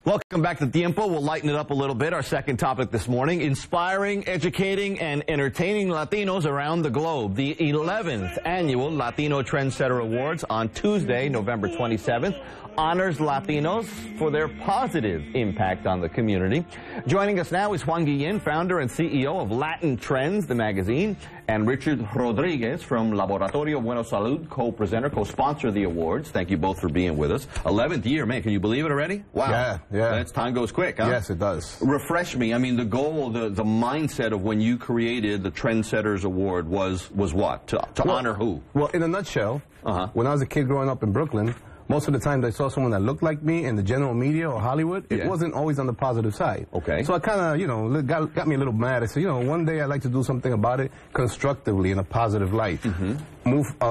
Welcome back to Tiempo. We'll lighten it up a little bit. Our second topic this morning, inspiring, educating, and entertaining Latinos around the globe. The 11th Annual Latino Trendsetter Awards on Tuesday, November 27th, honors Latinos for their positive impact on the community. Joining us now is Juan Guillen, founder and CEO of Latin Trends, the magazine, and Richard Rodriguez from Laboratorio Bueno Salud, co-presenter, co-sponsor of the awards. Thank you both for being with us. 11th year, man, can you believe it already? Wow. Yeah. That's time goes quick, huh? Yes, it does. Refresh me. I mean, the goal, the mindset of when you created the Trendsetters Award was what? To honor who? Well, in a nutshell, when I was a kid growing up in Brooklyn, most of the times I saw someone that looked like me in the general media or Hollywood, it wasn't always on the positive side. Okay. So I kind of, got me a little mad. I said, one day I'd like to do something about it constructively in a positive light.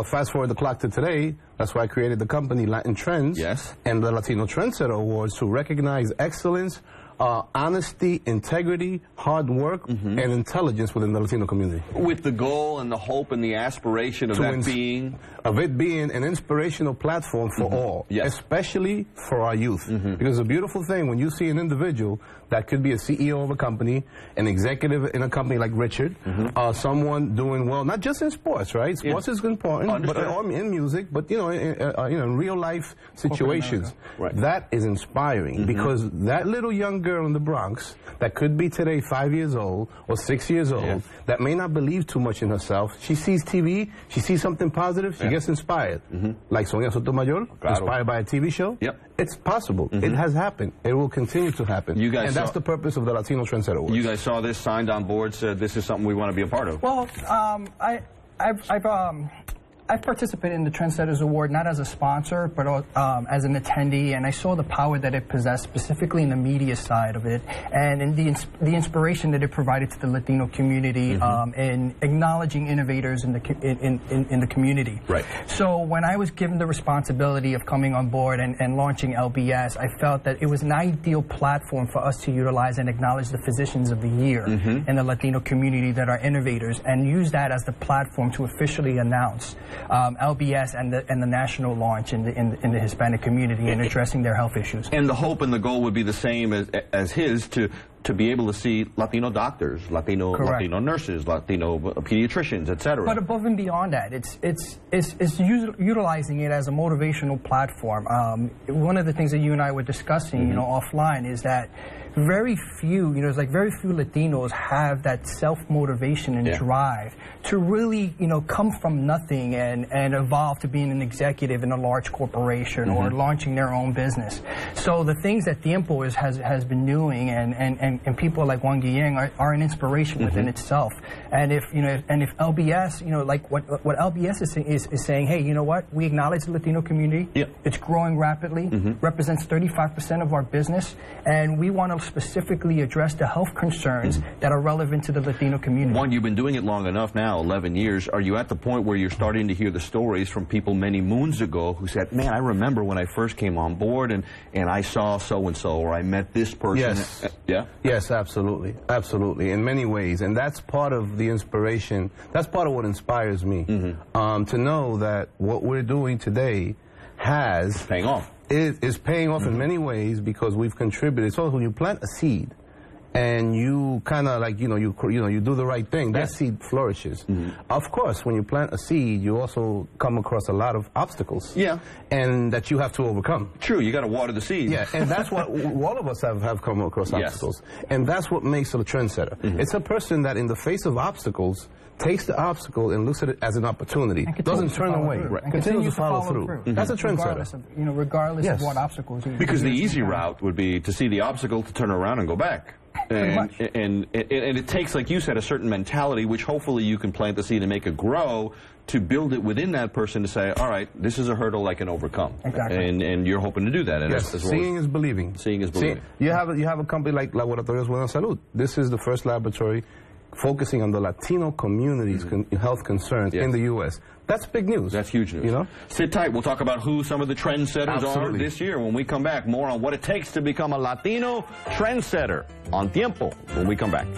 Fast forward the clock to today, that's why I created the company Latin Trends and the Latino Trendsetter Awards to recognize excellence, honesty, integrity, hard work, and intelligence within the Latino community. With the goal and the hope and the aspiration of it being an inspirational platform for all, especially for our youth. Because the beautiful thing, when you see an individual that could be a CEO of a company, an executive in a company like Richard, someone doing well, not just in sports, right? Sports is important, but in music, but in real life situations. That is inspiring because that little young girl in the Bronx that could be today 5 years old or 6 years old that may not believe too much in herself, she sees TV, she sees something positive, she gets inspired. Like Sonia Sotomayor, inspired by a TV show. It's possible. It has happened. It will continue to happen. And that's the purpose of the Latino Trendsetter Awards. You guys saw this, signed on board, said this is something we want to be a part of. Well, I've participated in the Trendsetters Award not as a sponsor, but as an attendee, and I saw the power that it possessed, specifically in the media side of it, and in the inspiration that it provided to the Latino community, in acknowledging innovators in the community. So when I was given the responsibility of coming on board and launching LBS, I felt that it was an ideal platform for us to utilize and acknowledge the physicians of the year in the Latino community that are innovators, and use that as the platform to officially announce LBS and the national launch in the Hispanic community and addressing their health issues. And the hope and the goal would be the same as his, to be able to see Latino doctors, Latino nurses, Latino pediatricians, etc. But above and beyond that, it's utilizing it as a motivational platform. One of the things that you and I were discussing, offline, is that very few, very few Latinos have that self-motivation and drive to really, come from nothing and evolve to being an executive in a large corporation or launching their own business. So the things that Tiempo has been doing and people like Juan Guillen are an inspiration within itself. And if LBS, like what LBS is saying, hey, you know what? We acknowledge the Latino community. It's growing rapidly, represents 35% of our business, and we want to specifically address the health concerns that are relevant to the Latino community. Juan, you've been doing it long enough now, 11 years. Are you at the point where you're starting to hear the stories from people many moons ago who said, man, I remember when I first came on board and I saw so-and-so, or I met this person? Yes, absolutely. Absolutely. In many ways. And that's part of the inspiration. That's part of what inspires me. To know that what we're doing today is paying off in many ways because we've contributed. So when you plant a seed and you kind of like, you do the right thing, that seed flourishes. Of course, when you plant a seed, you also come across a lot of obstacles. And that you have to overcome. True, you got to water the seed. And that's what all of us have come across obstacles. And that's what makes a trendsetter. It's a person that in the face of obstacles takes the obstacle and looks at it as an opportunity. Doesn't turn away. Continues to follow through. That's a trendsetter. Regardless of what obstacles. Because the easy route would be to see the obstacle, to turn around and go back. And it takes, like you said, a certain mentality, which hopefully you can plant the seed and make it grow, to build it within that person to say, all right, this is a hurdle I can overcome. And you're hoping to do that. Yes, seeing is believing. Seeing is believing. You have a company like Laboratorio Bueno Salud. This is the first laboratory focusing on the Latino community's health concerns in the U.S. That's big news. That's huge news. Sit tight. We'll talk about who some of the trendsetters are this year when we come back. More on what it takes to become a Latino trendsetter on Tiempo when we come back.